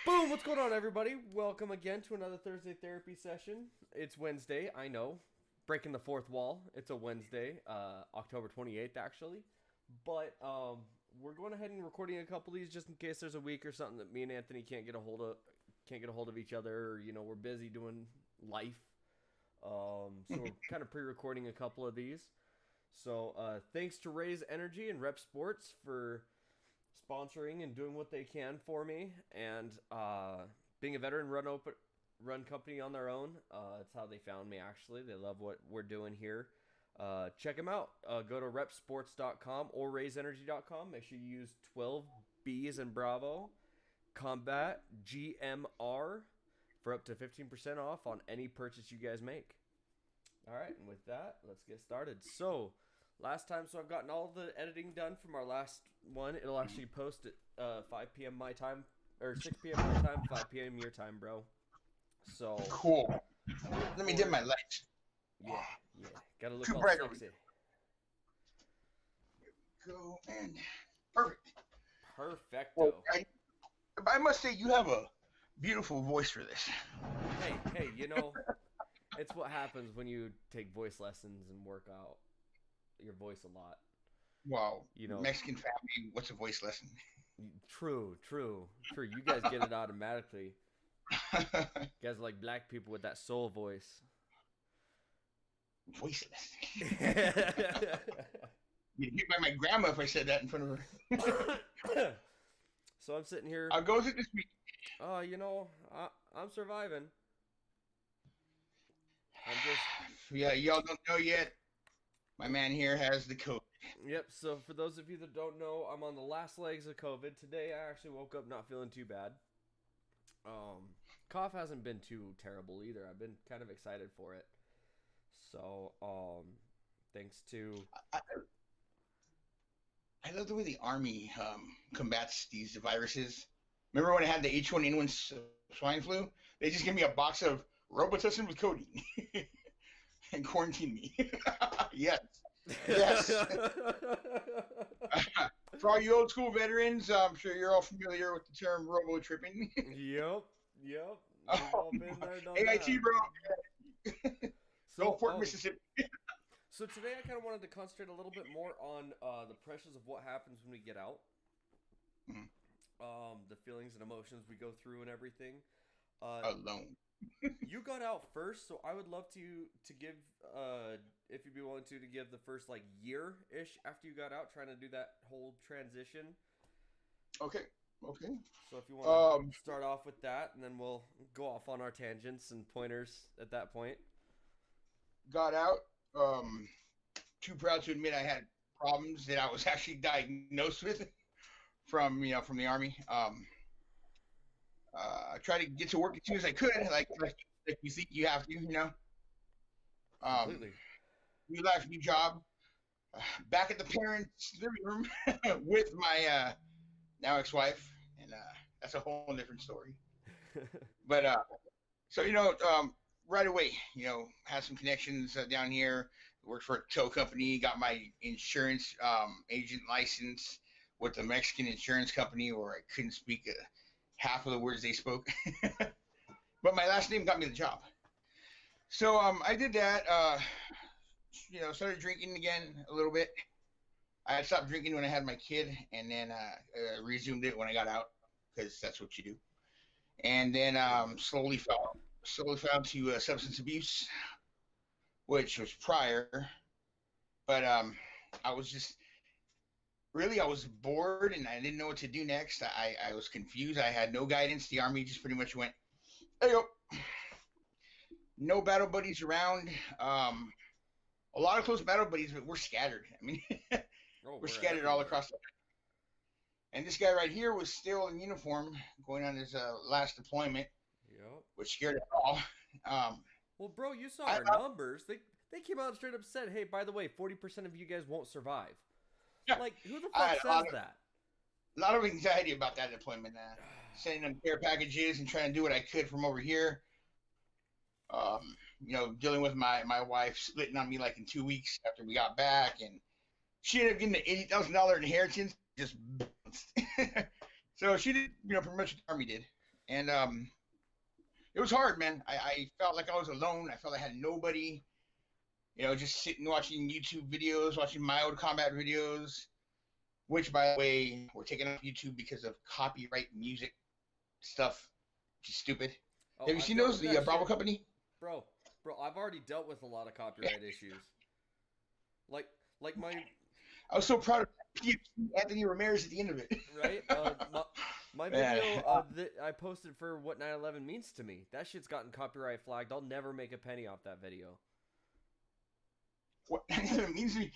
Boom! What's going on, everybody? Welcome again to another Thursday Therapy session. It's Wednesday, I know. Breaking the fourth wall. It's a Wednesday, October 28th, actually. But we're going ahead and recording a couple of these just in case there's a week or something that me and Anthony can't get a hold of each other, or we're busy doing life. So we're kind of pre-recording a couple of these. So thanks to Raise Energy and Rep Sports for sponsoring and doing what they can for me, and being a veteran run company on their own. It's how they found me. Actually, they love what we're doing here. Check them out. Go to repsports.com or raiseenergy.com. Make sure you use 12 B's and Bravo Combat GMR for up to 15% off on any purchase you guys make. All right, and with that, let's get started. So, last time, I've gotten all the editing done from our last one. It'll actually post at 5 p.m. my time, or 6 p.m. my time, 5 p.m. your time, bro. So, Cool. Let me dim my lights. yeah, gotta look Too all bright sexy. Go and perfect. Perfecto. Well, I must say you have a beautiful voice for this. Hey, it's what happens when you take voice lessons and work out your voice a lot. Wow. You know, Mexican family, what's a voice lesson? True. You guys get it automatically. You guys are like black people with that soul voice. Voice lesson. You'd get by my grandma if I said that in front of her. So I'm sitting here. How goes it this week? I'm surviving. I'm just. Yeah, y'all don't know yet. My man here has the code. Yep. So for those of you that don't know, I'm on the last legs of COVID. Today I actually woke up not feeling too bad. Cough hasn't been too terrible either. I've been kind of excited for it. So, thanks to. I love the way the Army combats these viruses. Remember when I had the H1N1 swine flu? They just gave me a box of Robitussin with codeine and quarantined me. Yes. For all you old school veterans, I'm sure you're all familiar with the term robo-tripping. Yep. We've all been there, done AIT, that. bro. So, Gulfport, Mississippi. So today I kind of wanted to concentrate a little bit more on the pressures of what happens when we get out, the feelings and emotions we go through and everything. Alone. You got out first, so I would love to give, if you'd be willing to give the first like year-ish after you got out, trying to do that whole transition. Okay. So if you want to start off with that, and then we'll go off on our tangents and pointers at that point. Got out. Too proud to admit I had problems that I was actually diagnosed with from the Army. I tried to get to work as soon as I could, like you think you have to. Completely. New life, new job. Back at the parents' living room with my now ex-wife, and that's a whole different story. But so right away, had some connections down here. Worked for a tow company, got my insurance agent license with the Mexican insurance company, where I couldn't speak half of the words they spoke. But my last name got me the job. So I did that. Started drinking again a little bit. I had stopped drinking when I had my kid, and then resumed it when I got out, because that's what you do. And then slowly fell to substance abuse, which was prior. But I was bored, and I didn't know what to do next. I was confused. I had no guidance. The Army just pretty much went, there you go. No battle buddies around. A lot of close battle buddies, but we're scattered. I mean, we're scattered all across the country. And this guy right here was still in uniform going on his last deployment, which scared us all. Well, bro, you saw our numbers. They came out and straight up said, hey, by the way, 40% of you guys won't survive. Like, who the fuck says that? A lot of anxiety about that deployment. Sending them care packages and trying to do what I could from over here. Dealing with my wife splitting on me like in 2 weeks after we got back, and she ended up getting the $80,000 inheritance, just bounced. So she did, pretty much what the Army did. and it was hard, man. I felt like I was alone. I felt I had nobody. Just sitting watching YouTube videos, watching my old combat videos, which, by the way, were taken off YouTube because of copyright music stuff, which is stupid. Oh, Have you I've seen dealt those? with The that Bravo shit. Company? Bro, I've already dealt with a lot of copyright issues. Like, my I was so proud of Anthony Ramirez at the end of it. right? My Man. video that I posted for what 9/11 means to me. That shit's gotten copyright flagged. I'll never make a penny off that video. What it means to me,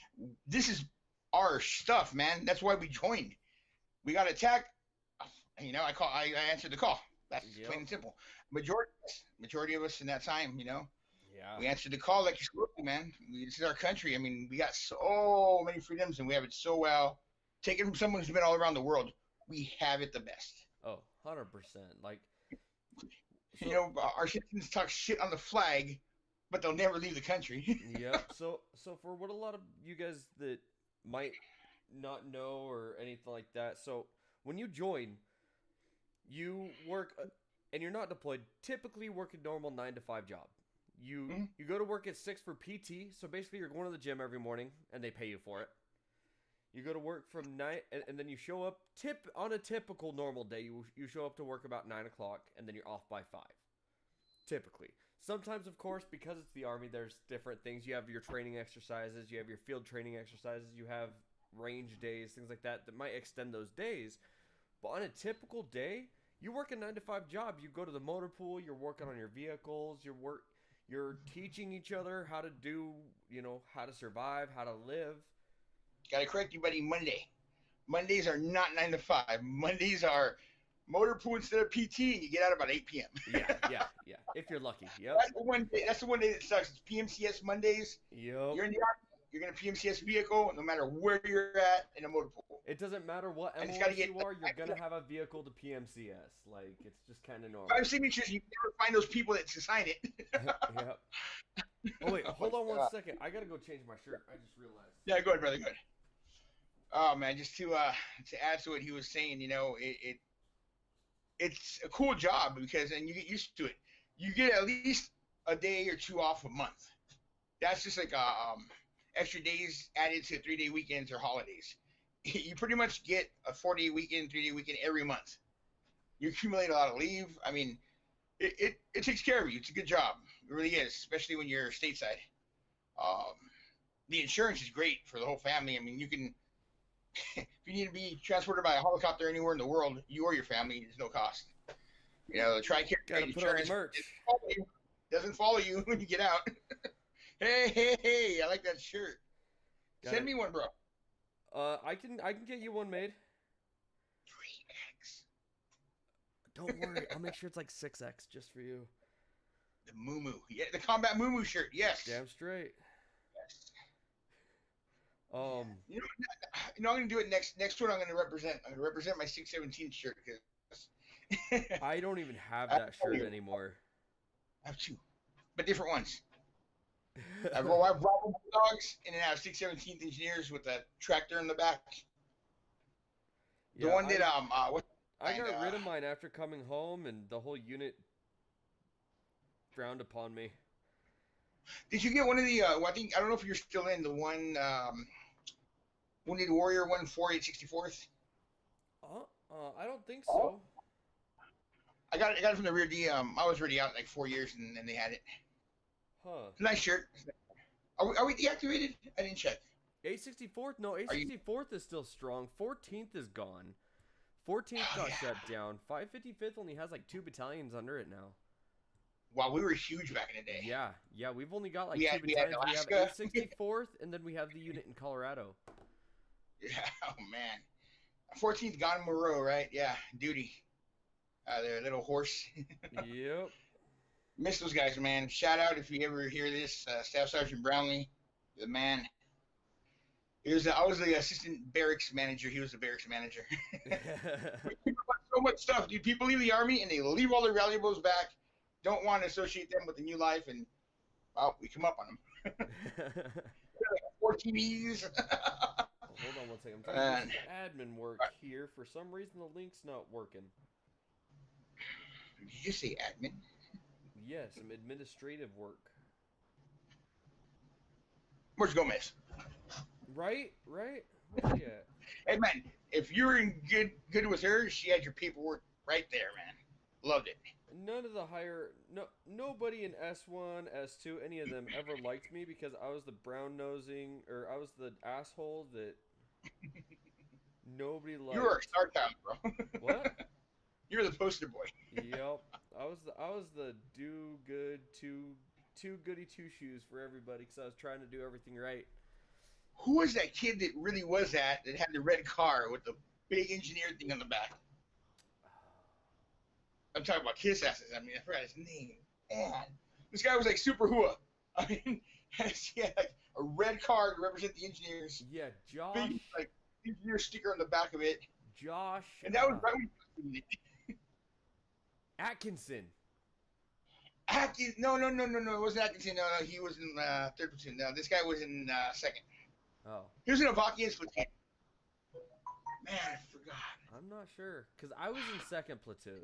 this is our stuff, man. That's why we joined. We got attacked. I answered the call. That's plain and simple. Majority of us in that time, Yeah. we answered the call like you're supposed to, man. This is our country. I mean, we got so many freedoms and we have it so well. Taken from someone who's been all around the world, we have it the best. Oh, 100%. Like, Our citizens talk shit on the flag, but they'll never leave the country. yep. So for what a lot of you guys that might not know or anything like that, so when you join, you work and you're not deployed. Typically, work a normal 9 to 5 job. You go to work at 6 for PT. So basically, you're going to the gym every morning, and they pay you for it. You go to work from 9, and then you show up. On a typical normal day, you show up to work about 9 o'clock, and then you're off by 5. Typically. Sometimes, of course, because it's the Army, there's different things. You have your training exercises, you have your field training exercises, you have range days, things like that might extend those days. But on a typical day, you work a 9 to 5 job. You go to the motor pool, you're working on your vehicles, you're teaching each other how to do, how to survive, how to live. Gotta correct you, buddy. Mondays are not 9 to 5. Mondays are motor pool instead of PT, and you get out about 8 p.m. Yeah. If you're lucky. Yep. That's the one day that sucks. It's PMCS Mondays. Yep. You're in the Army. You're gonna PMCS vehicle, no matter where you're at in a motor pool. It doesn't matter what And MOS you are, you're gonna have a vehicle to PMCS. Like, it's just kind of normal. 5 signatures. You never find those people that sign it. Yep. Oh wait, hold on one second. I gotta go change my shirt. I just realized. Yeah, go ahead, brother. Go ahead. Oh man, just to add to what he was saying, it's a cool job because then you get used to it. You get at least a day or two off a month. That's just like extra days added to 3-day weekends or holidays. You pretty much get a 4-day weekend, 3-day weekend every month. You accumulate a lot of leave. I mean, it takes care of you. It's a good job. It really is, especially when you're stateside. The insurance is great for the whole family. I mean, you can, if you need to be transported by a helicopter anywhere in the world, you or your family, there's no cost. The TRICARE insurance doesn't follow you when you get out. Hey, I like that shirt. Send me one, bro. I can get you one made. 3X. Don't worry, I'll make sure it's like 6X just for you. The moo-moo. Yeah, the combat moo-moo shirt. Yes. Damn straight. Yes. Um, I'm gonna do it next tour. I'm gonna represent my 617 shirt because I don't even have that shirt anymore. I have 2, but different ones. I have Bravo Bulldogs, and then I have 617th Engineers with a tractor in the back. The one that I got rid of mine after coming home, and the whole unit frowned upon me. Did you get one of the? I don't know if you're still in the one. Wounded Warrior 14864th. I don't think so. I got it from the rear D. I was already out like 4 years, and then they had it. Huh. Nice shirt. Are we deactivated? I didn't check. 864th? No, 864th is still strong. 14th is gone. 14th got shut down. 555th only has like 2 battalions under it now. Wow, we were huge back in the day. Yeah, we've only got like 2 battalions. We have We have 864th, and then we have the unit in Colorado. Yeah, oh man. 14th gone Moreau, right? Yeah, duty. Their little horse. Yep. Miss those guys, man. Shout out if you ever hear this. Staff Sergeant Brownlee, the man. I was the assistant barracks manager. He was the barracks manager. So much stuff, dude. People leave the Army and they leave all their valuables back. Don't want to associate them with the new life, and we come up on them. 4 TVs. Hold on one second. I'm trying to do some admin work here. For some reason, the link's not working. Did you just say admin? Yeah, some administrative work. Where's Gomez? Right? Right? Where's she at? Hey man, if you were in good with her, she had your paperwork right there, man. Loved it. None of the higher, nobody in S1, S2, any of them ever liked me because I was the brown nosing, or I was the asshole that nobody liked. You were a star child, bro. What? You were the poster boy. Yep. I was the do good two goody two shoes for everybody because I was trying to do everything right. Who was that kid that really was that had the red car with the big engineer thing on the back? I'm talking about kiss asses. I mean, I forgot his name. Man, this guy was like super hua. I mean, he had like a red car to represent the engineers. Yeah, Josh. Big like engineer sticker on the back of it. Josh. And that was right when Atkinson. Atkins. No. It wasn't Atkinson. No, he was in third platoon. No, this guy was in second. Oh. He was in a Vakian's platoon. Man, I forgot. I'm not sure because I was in second platoon.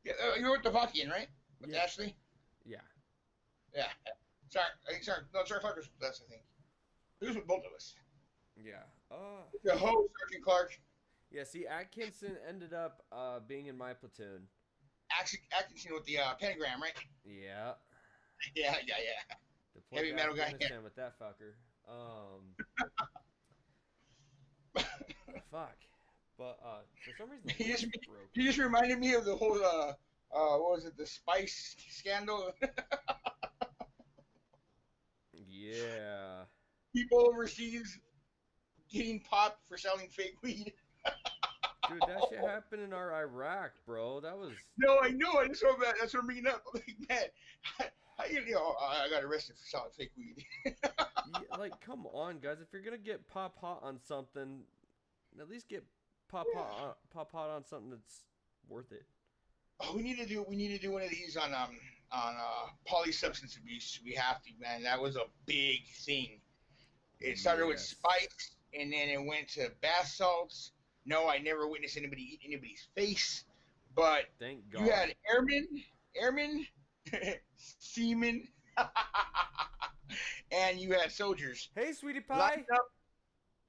Yeah, you were with the Vakian, right? With Yeah. Ashley? Yeah. Yeah. Sorry. No, sorry, Fuckers with us, I think. He was with both of us. Yeah. The host, Sergeant Clark. Yeah. See, Atkinson ended up being in my platoon. Atkinson with the pentagram, right? Yeah. Yeah. Deployed Heavy to metal guy, Afghanistan with that fucker. Fuck. But for some reason, the voice broke. He just reminded me of the whole what was it, the spice scandal? Yeah. People overseas getting popped for selling fake weed. Dude, that shit happened in our Iraq, bro. That was. No, I know. I just saw that. That's what I'm bringing up. I'm like, man, I got arrested for selling fake weed. Yeah, like, come on, guys. If you're gonna get pop hot on something, at least get pop hot on something that's worth it. Oh, we need to do one of these on poly substance abuse. We have to, man. That was a big thing. It started with spikes, and then it went to bath salts. No, I never witnessed anybody eat anybody's face, but Thank God. you had airmen, seamen, and you had soldiers. Hey, sweetie pie. Lined up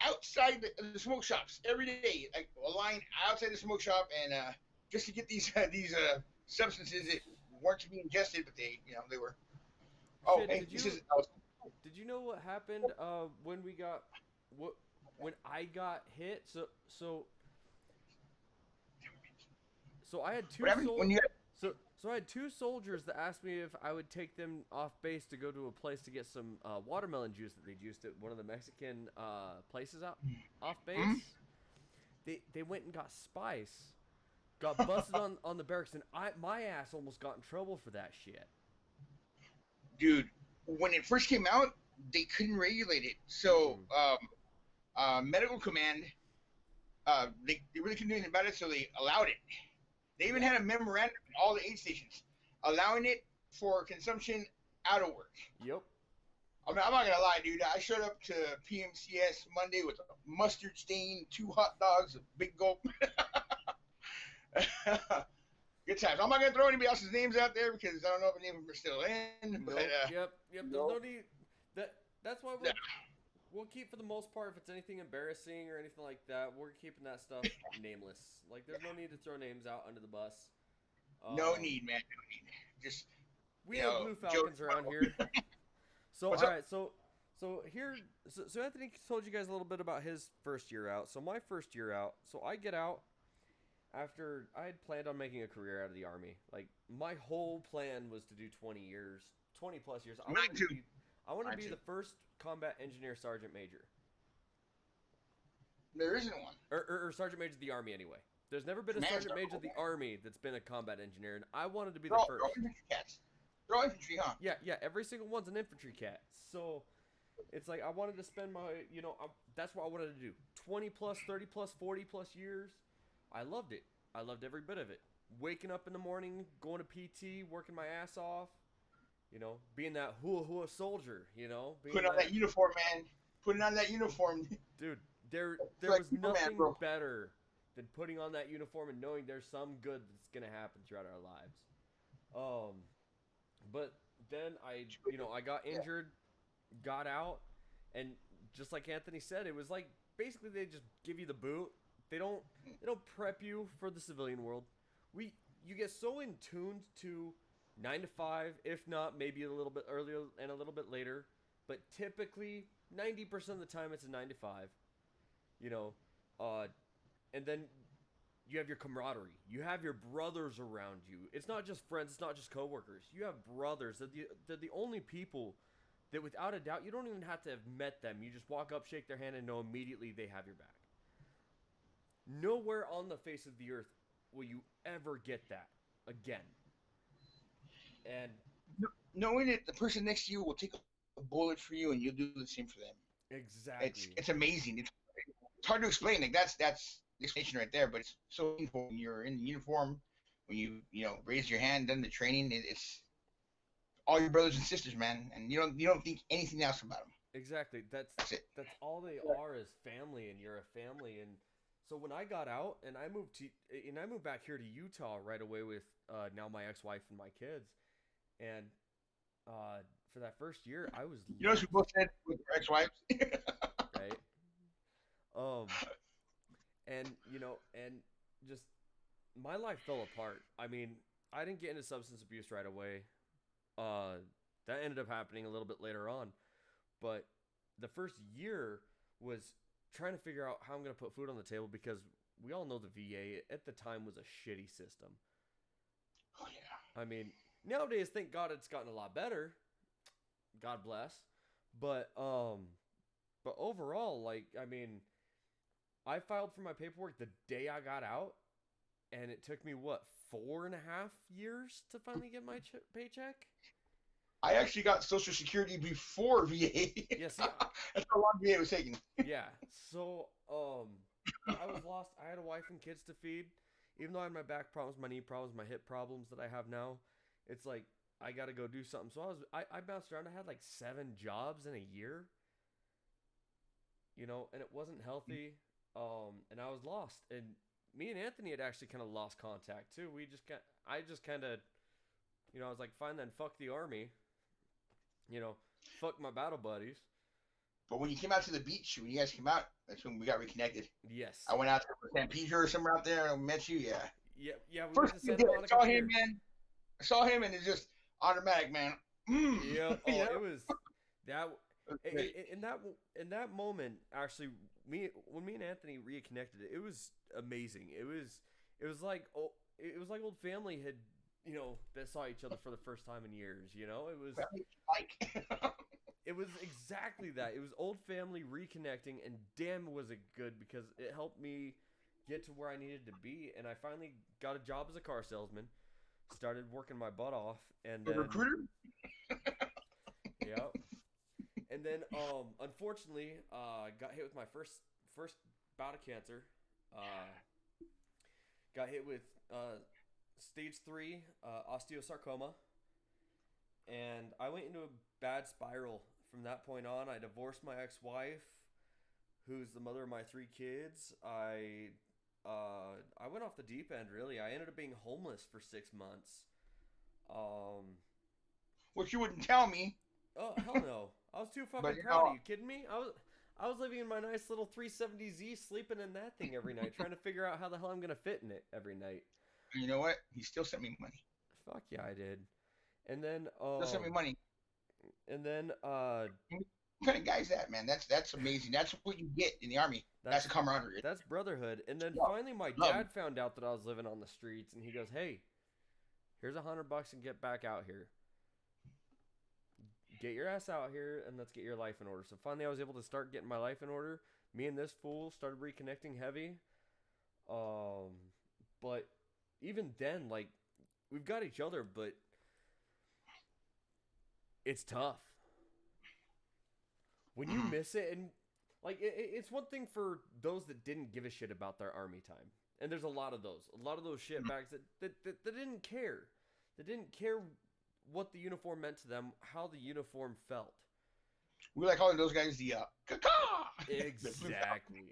outside the smoke shops every day, like a line outside the smoke shop, and just to get these substances that weren't to be ingested, but they were. Oh, Shit, hey, did you know what happened when I got hit? So I had two So I had two soldiers that asked me if I would take them off base to go to a place to get some watermelon juice that they juiced at one of the Mexican places out off base. Mm-hmm. They went and got spice, got busted on the barracks, and my ass almost got in trouble for that shit. Dude, when it first came out, they couldn't regulate it. So medical command, they really couldn't do anything about it, so they allowed it. They even had a memorandum in all the aid stations allowing it for consumption out of work. Yep. I mean, I'm not going to lie, dude. I showed up to PMCS Monday with a mustard stain, 2 hot dogs, a big gulp. Good times. I'm not going to throw anybody else's names out there because I don't know if any of them are still in. But, Yep. There's no need. That's why we'll keep, for the most part, if it's anything embarrassing or anything like that, we're keeping that stuff nameless. Like, there's no need to throw names out under the bus. No need, man. No need. Just we have Blue Falcons around here. So What's all up? right, so Anthony told you guys a little bit about his first year out. So my first year out, so I get out after I had planned on making a career out of the Army. Like, my whole plan was to do 20 plus years. I want to be the first combat engineer sergeant major. There isn't one. Or sergeant major of the Army, anyway. There's never been a sergeant major of the Army that's been a combat engineer, and I wanted to be the first. They're all infantry cats. They're all infantry, huh? Yeah, every single one's an infantry cat. So it's like I wanted to spend my, that's what I wanted to do. 20 plus, 30 plus, 40 plus years. I loved it. I loved every bit of it. Waking up in the morning, going to PT, working my ass off. Being that hua soldier, Putting on that uniform, man. Putting on that uniform. Dude, there was nothing better than putting on that uniform and knowing there's some good that's gonna happen throughout our lives. But then I got injured, got out, and just like Anthony said, it was like basically they just give you the boot. They don't prep you for the civilian world. You get so in tuned to 9 to 5, if not maybe a little bit earlier and a little bit later, but typically 90% of the time it's a 9 to 5. You know, and then you have your camaraderie. You have your brothers around you. It's not just friends. It's not just coworkers. You have brothers. They're the only people that, without a doubt, you don't even have to have met them. You just walk up, shake their hand, and know immediately they have your back. Nowhere on the face of the earth will you ever get that again. And knowing that the person next to you will take a bullet for you and you'll do the same for them. Exactly. It's amazing. It's hard to explain. Like that's the explanation right there. But it's so painful when you're in uniform, when you raise your hand, done the training. It's all your brothers and sisters, man, and you don't think anything else about them. Exactly. That's it. That's all they are is family, and you're a family. And so when I got out and I moved back here to Utah right away with now my ex-wife and my kids, and for that first year I was what we both said with our ex-wives, right? And just my life fell apart. I mean, I didn't get into substance abuse right away. That ended up happening a little bit later on, but the first year was trying to figure out how I'm going to put food on the table, because we all know the VA at the time was a shitty system. Oh yeah. I mean, nowadays, thank God it's gotten a lot better. God bless. But overall, like, I mean, I filed for my paperwork the day I got out, and it took me, 4.5 years to finally get my paycheck? I actually got Social Security before VA. Yes, that's how long VA was taking. Yeah, so I was lost. I had a wife and kids to feed. Even though I had my back problems, my knee problems, my hip problems that I have now, it's like I got to go do something. So I bounced around. I had like 7 jobs in a year, and it wasn't healthy. And I was lost. And me and Anthony had actually kind of lost contact too. I just kind of, I was like, fine then, fuck the army. Fuck my battle buddies. But when you came out to the beach, when you guys came out, that's when we got reconnected. Yes. I went out to San Pedro or somewhere out there and met you. Yeah. Yeah. We First thing I saw him, man. I saw him, and it's just automatic, man. Yeah. Oh, it was that. In that moment, actually, when me and Anthony reconnected, it was amazing. It was like old family had, that saw each other for the first time in years. It was like. It was exactly that. It was old family reconnecting, and damn was it good, because it helped me get to where I needed to be. And I finally got a job as a car salesman, started working my butt off, and then recruiter. Yeah. And then unfortunately, got hit with my first bout of cancer. Got hit with stage 3 osteosarcoma, and I went into a bad spiral. From that point on, I divorced my ex-wife, who's the mother of my 3 kids. I went off the deep end, really. I ended up being homeless for 6 months. Which you wouldn't tell me. Oh, hell no. I was too fucking proud. Are you kidding me? I was living in my nice little 370Z, sleeping in that thing every night, trying to figure out how the hell I'm going to fit in it every night. And you know what? He still sent me money. Fuck yeah, I did. And then still sent me money. And then what kind of guy is that, man? That's amazing. That's what you get in the army. That's camaraderie. That's brotherhood. And then finally my dad found out that I was living on the streets, and he goes, "Hey, here's $100 and get back out here. Get your ass out here and let's get your life in order." So finally I was able to start getting my life in order. Me and this fool started reconnecting heavy. But even then, like, we've got each other, but it's tough. When you miss it, and like it's one thing for those that didn't give a shit about their army time. And there's a lot of those shitbags that didn't care. They didn't care what the uniform meant to them, how the uniform felt. We like calling those guys the caca. Exactly.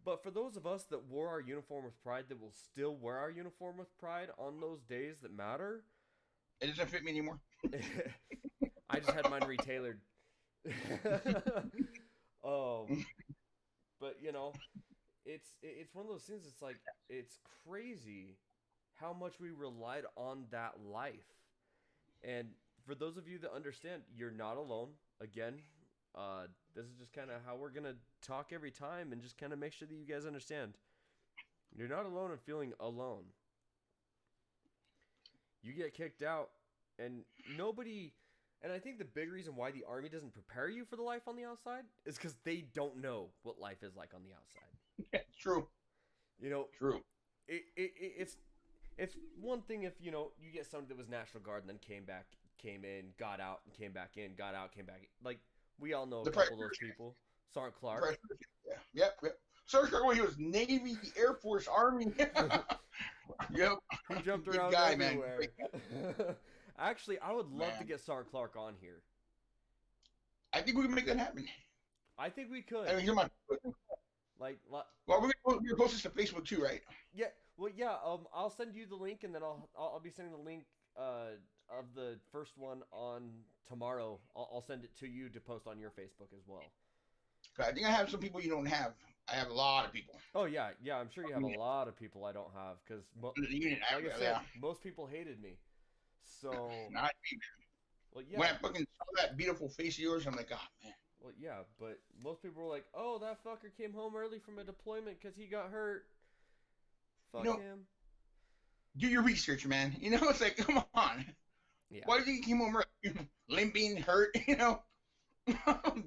But for those of us that wore our uniform with pride, that will still wear our uniform with pride on those days that matter, it doesn't fit me anymore. I just had mine retailored. But you know, it's one of those things. It's like it's crazy how much we relied on that life. And for those of you that understand, you're not alone. Again, this is just kind of how we're gonna talk every time, and just kind of make sure that you guys understand. You're not alone in feeling alone. You get kicked out, and nobody. And I think the big reason why the Army doesn't prepare you for the life on the outside is because they don't know what life is like on the outside. Yeah, true. You know, true. It's one thing if, you know, you get somebody that was National Guard and then came in, got out, and came back in, got out, came back in. Like, we all know a couple of those people. Sergeant Clark. Yeah, yep. Sergeant Clark, he was Navy, Air Force, Army. Yep. He jumped around everywhere. Actually, I would love to get Sergeant Clark on here. I think we can make that happen. I think we could. I mean, you're my... Well, we're gonna post this to Facebook too, right? Yeah. Well, yeah. I'll send you the link, and then I'll be sending the link of the first one on tomorrow. I'll send it to you to post on your Facebook as well. I think I have some people you don't have. I have a lot of people. Oh yeah. I'm sure you have a lot of people I don't have because, like I said, most people hated me. So. Not me. Well, yeah. When I fucking saw that beautiful face of yours, I'm like, oh man. Well, yeah, but most people were like, "Oh, that fucker came home early from a deployment because he got hurt." Fuck him. Do your research, man. You know, it's like, come on. Yeah. Why do you think he came home early? Limping, hurt, you know?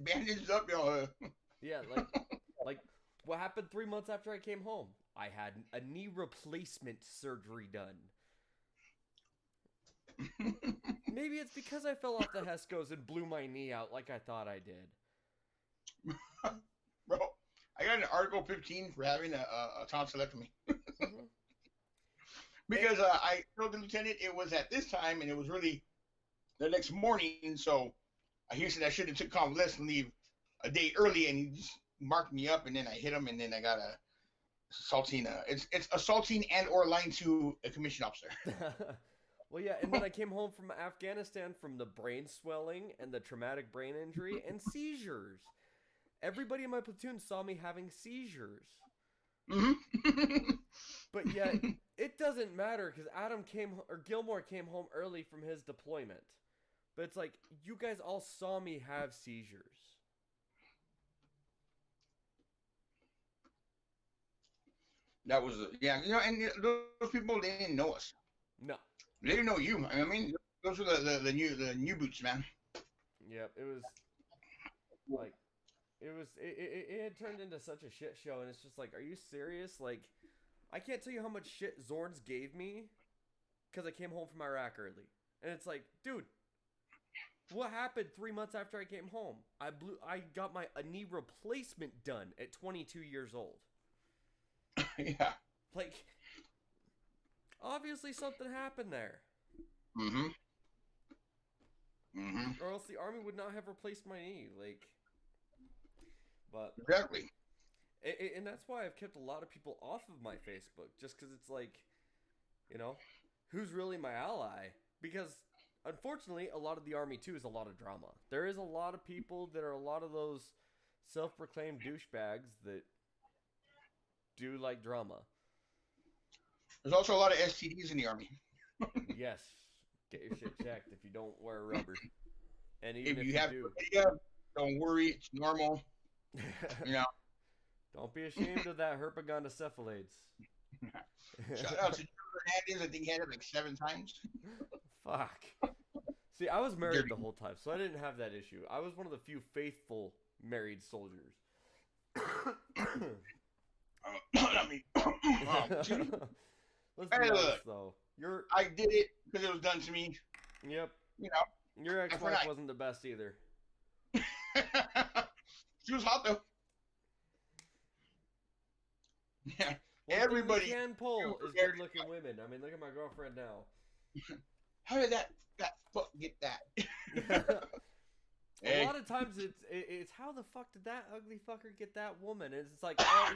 Bandaged up, you know. Yeah, like what happened 3 months after I came home? I had a knee replacement surgery done. Maybe it's because I fell off the Hescos and blew my knee out like I thought I did. Bro, I got an Article 15 for having a tonsillectomy. Mm-hmm. Because I told the lieutenant it was at this time, and it was really the next morning, so he said I should have took convalescent leave a day early, and he just marked me up, and then I hit him, and then I got assaulting. It's assaulting and or lying to a commissioned officer. Well, yeah, and then I came home from Afghanistan from the brain swelling and the traumatic brain injury and seizures. Everybody in my platoon saw me having seizures. Mm-hmm. But yet, it doesn't matter because Gilmore came home early from his deployment. But it's like, you guys all saw me have seizures. That was, yeah, you know, and those people, they didn't know us. No. They didn't know you. I mean, those were the new boots, man. Yep, it was like, it had turned into such a shit show, and it's just like, are you serious? Like, I can't tell you how much shit Zorns gave me because I came home from Iraq early. And it's like, dude, what happened 3 months after I came home? I got a knee replacement done at 22 years old. Yeah. Like, obviously something happened there. Mm-hmm. Mm-hmm. Or else the Army would not have replaced my knee. Like, but exactly. And that's why I've kept a lot of people off of my Facebook, just because it's like, you know, who's really my ally? Because unfortunately, a lot of the Army too is a lot of drama. There is a lot of people that are a lot of those self-proclaimed douchebags that do like drama. There's also a lot of STDs in the Army. Yes. Get your shit checked if you don't wear rubber. And even if you have do, don't worry, it's normal. You know. Don't be ashamed of that herpagondocephalides. Shout out to Hernandez. I think he had it like 7 times. Fuck. See, I was married the whole time, so I didn't have that issue. I was one of the few faithful married soldiers. Not me. Let's be honest, though. I did it because it was done to me. Yep. You know. Your ex-wife wasn't the best either. She was hot, though. Yeah. One everybody thing we can pull is good-looking women. I mean, look at my girlfriend now. How did that fuck get that? A lot of times it's how the fuck did that ugly fucker get that woman? And it's like, oh,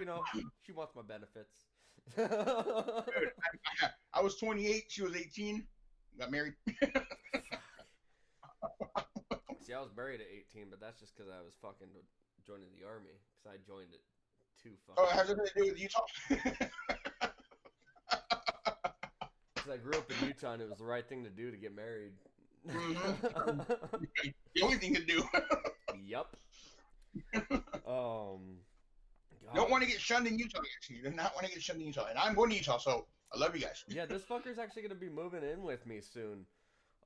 she wants my benefits. Dude, I was 28. She was 18. Got married. See, I was married at 18, but that's just because I was fucking joining the army. Because I joined it too fucking. Oh, it has nothing to do with Utah. Because I grew up in Utah, and it was the right thing to do to get married. Mm-hmm. The only thing to do. Yup. Don't want to get shunned in Utah. Actually, you do not want to get shunned in Utah, and I'm going to Utah, so I love you guys. Yeah, this fucker's actually gonna be moving in with me soon.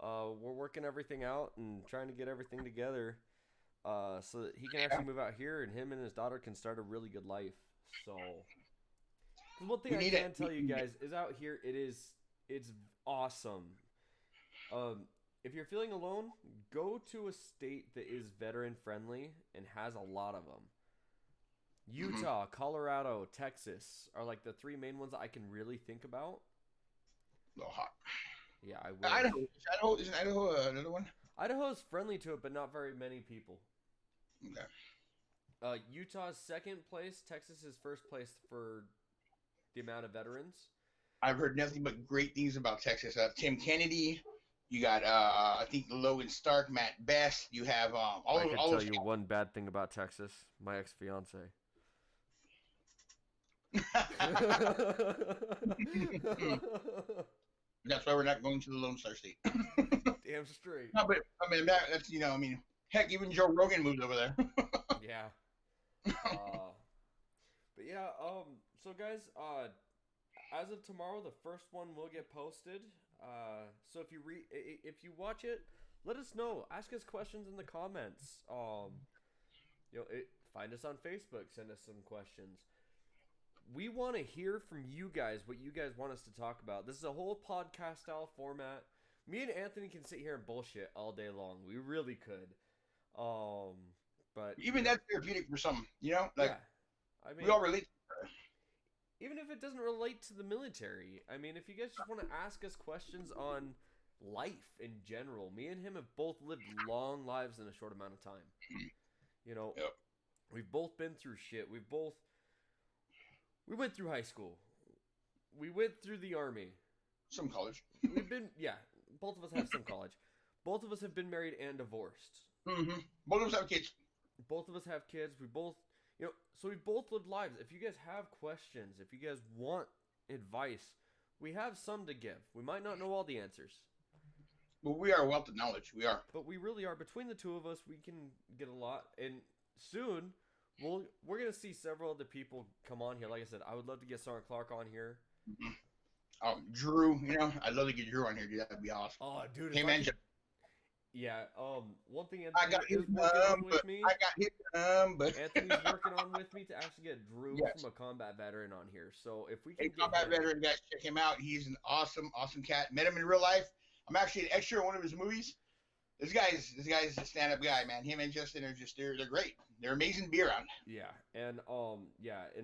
We're working everything out and trying to get everything together, so that he can actually move out here, and him and his daughter can start a really good life. So, one thing I can tell you guys is out here, it's awesome. If you're feeling alone, go to a state that is veteran friendly and has a lot of them. Utah, Colorado, Texas are like the three main ones that I can really think about. A little hot. Yeah, I will. Isn't Idaho another one? Idaho is friendly to it, but not very many people. Okay. Utah's second place. Texas is first place for the amount of veterans. I've heard nothing but great things about Texas. Tim Kennedy. You got, I think, Logan Stark, Matt Best. You have all I of can tell you one bad thing about Texas. My ex-fiance. That's why we're not going to the Lone Star State. Damn straight. No, but I mean that's heck, even Joe Rogan moved over there. Yeah. But yeah, so guys, as of tomorrow, the first one will get posted. So if you watch it, let us know. Ask us questions in the comments. Find us on Facebook. Send us some questions. We want to hear from you guys what you guys want us to talk about. This is a whole podcast style format. Me and Anthony can sit here and bullshit all day long. We really could. But even that's therapeutic for some, yeah. I mean, we all relate. Even if it doesn't relate to the military. I mean, if you guys just want to ask us questions on life in general. Me and him have both lived long lives in a short amount of time. Yep. We've both been through shit. We went through high school. We went through the army. Some college. Both of us have some college. Both of us have been married and divorced. Mm-hmm. Both of us have kids. Both of us have kids. We both, so we both lived lives. If you guys have questions, if you guys want advice, we have some to give. We might not know all the answers. But we are a wealth of knowledge. We are. But we really are. Between the two of us, we can get a lot. And soon, we're going to see several other people come on here. Like I said, I would love to get Sergeant Clark on here. Mm-hmm. Drew, I'd love to get Drew on here, dude. That'd be awesome. Oh, dude. Hey, man. One thing I got his but Anthony's working on with me to actually get Drew from a combat veteran on here. So if we can get combat veteran, guys, check him out. He's an awesome cat. Met him in real life. I'm actually an extra in one of his movies. This guy's a stand-up guy, man. Him and Justin are they're great. They're amazing to be around. Yeah, and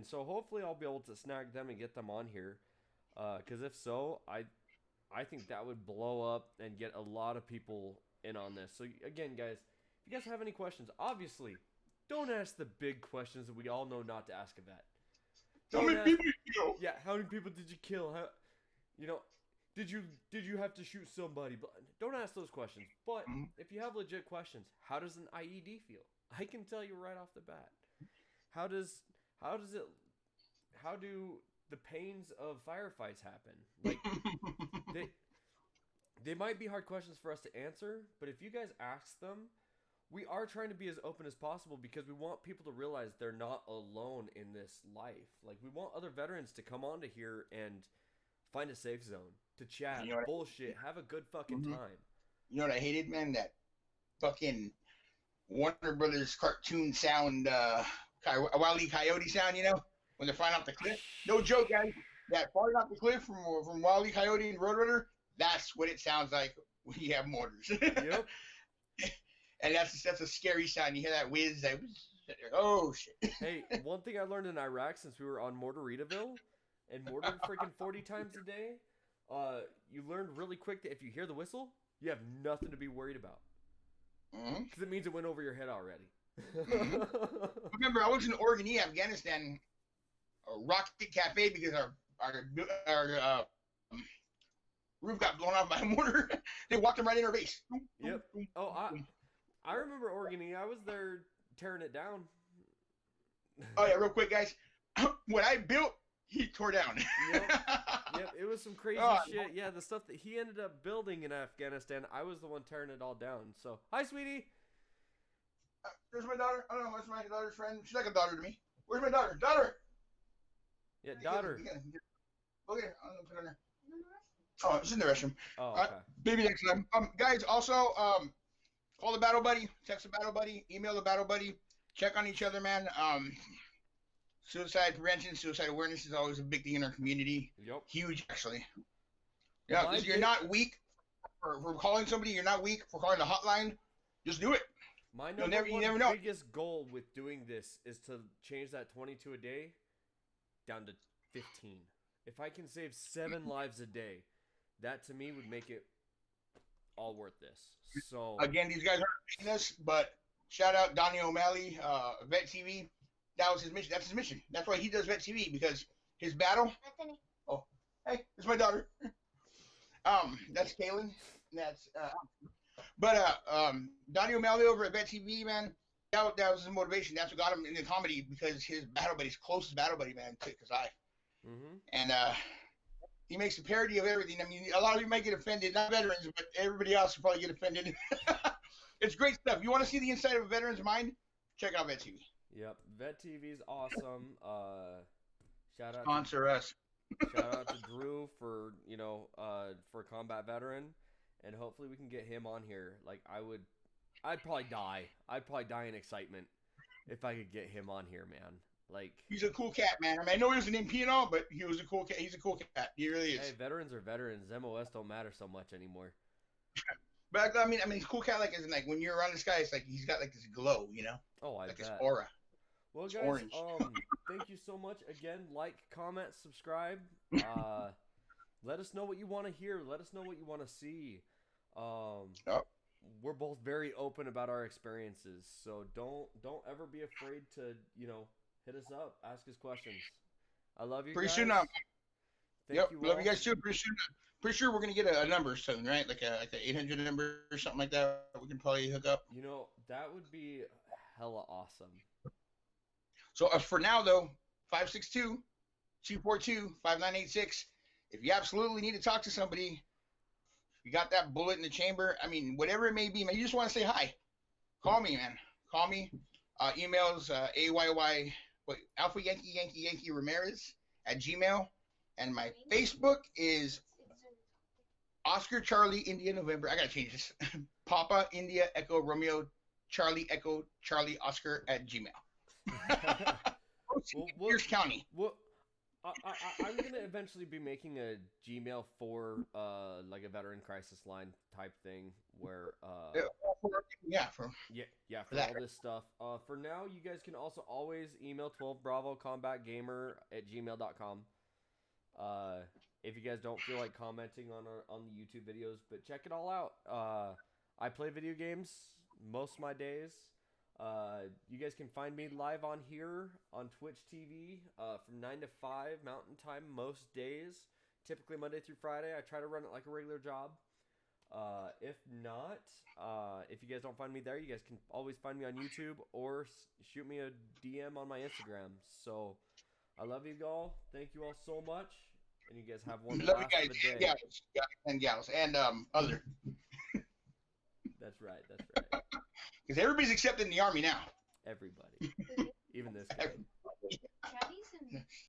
so hopefully I'll be able to snag them and get them on here. Because if so, I think that would blow up and get a lot of people in on this. So again, guys, if you guys have any questions, obviously, don't ask the big questions that we all know not to ask a vet. How many people did you kill? Yeah, how many people did you kill? Did you have to shoot somebody? But don't ask those questions. But if you have legit questions, how does an IED feel? I can tell you right off the bat. How do the pains of firefights happen? Like they might be hard questions for us to answer, but if you guys ask them, we are trying to be as open as possible because we want people to realize they're not alone in this life. Like, we want other veterans to come onto here and find a safe zone, to chat, bullshit, have a good fucking time. You know what I hated, man? That fucking Warner Brothers cartoon sound, Wile E. Coyote sound, when they're flying off the cliff. No joke, guys. That falling off the cliff from Wile E. Coyote and Roadrunner, that's what it sounds like when you have mortars. Yep. And that's a scary sound. You hear that whiz, oh shit. Hey, one thing I learned in Iraq since we were on Mortaritaville and mortared freaking 40 times a day, you learned really quick that if you hear the whistle, you have nothing to be worried about. Because it means it went over your head already. Remember, I was in Oregon, Afghanistan, a rocket cafe because our roof got blown off by a mortar. They walked them right in our base. Yep. Oh, I remember Oregon. I was there tearing it down. Oh yeah, real quick, guys. What I built, he tore down. Yep. It was some crazy shit. Yeah, the stuff that he ended up building in Afghanistan, I was the one tearing it all down. So, hi, sweetie. There's my daughter. I don't know. That's my daughter's friend. She's like a daughter to me. Where's my daughter? Daughter. Yeah, daughter. Okay, I'm put her in there. Oh, she's in the restroom. Oh, okay. Maybe next time. Guys, also, call the battle buddy, text the battle buddy, email the battle buddy, check on each other, man. Suicide prevention, suicide awareness is always a big thing in our community. Yep. Huge, actually. Yeah, because you're not weak for calling somebody. You're not weak for calling the hotline. Just do it. My you never know. biggest goal with doing this is to change that 22 a day down to 15. If I can save 7 lives a day, that to me would make it all worth this. So again, these guys aren't making this, but shout out Donnie O'Malley, Vet TV. That was his mission. That's his mission. That's why he does Vet TV, because his battle. Oh, hey, it's my daughter. That's Kaylin. That's Donnie O'Malley over at Vet TV, man. That was his motivation. That's what got him into comedy, because his battle buddy, his closest battle buddy, man, took his life. And he makes a parody of everything. I mean, a lot of you might get offended, not veterans, but everybody else will probably get offended. It's great stuff. You want to see the inside of a veteran's mind? Check out Vet TV. Yep, Vet TV is awesome. Shout out Sponsor us. Shout out to Drew for for combat veteran, and hopefully we can get him on here. Like I'd probably die. I'd probably die in excitement if I could get him on here, man. Like, he's a cool cat, man. I mean, I know he was an MP and all, but he was a cool cat. He's a cool cat. He really is. Hey, veterans are veterans. MOS don't matter so much anymore. But I mean, he's a cool cat. Like, as in, like, when you're around this guy, it's like he's got like this glow, you know? Oh, I like bet. His aura. Well, it's guys, orange. Thank you so much again. Like, comment, subscribe. Let us know what you want to hear. Let us know what you want to see. We're both very open about our experiences, so don't ever be afraid to hit us up, ask us questions. I love you. Pretty guys. soon. Thank you. Love you guys too. Pretty soon. Pretty sure we're gonna get a number soon, right? Like a 800 number or something like that. We can probably hook up. That would be hella awesome. So for now though, 562-242-5986. If you absolutely need to talk to somebody, you got that bullet in the chamber. I mean, whatever it may be, man. You just want to say hi. Call me, man. Call me. Emails Alpha Yankee Ramirez at Gmail, and my Facebook is Oscar Charlie India November. I gotta change this. Papa India Echo Romeo Charlie Echo Charlie Oscar at Gmail. Pierce County. Well, I'm gonna eventually be making a Gmail for like a veteran crisis line type thing where for all this stuff. For now, you guys can also always email 12BravoCombatGamer@gmail.com. If you guys don't feel like commenting on the YouTube videos, but check it all out. I play video games most of my days. You guys can find me live on here on Twitch TV from 9 to 5 Mountain Time most days. Typically Monday through Friday. I try to run it like a regular job. If not, if you guys don't find me there, you guys can always find me on YouTube or shoot me a DM on my Instagram. So I love you all. Thank you all so much. And you guys have one last of a day. Gals and gals and other. That's right. Because everybody's accepted in the Army now. Everybody. Even this guy.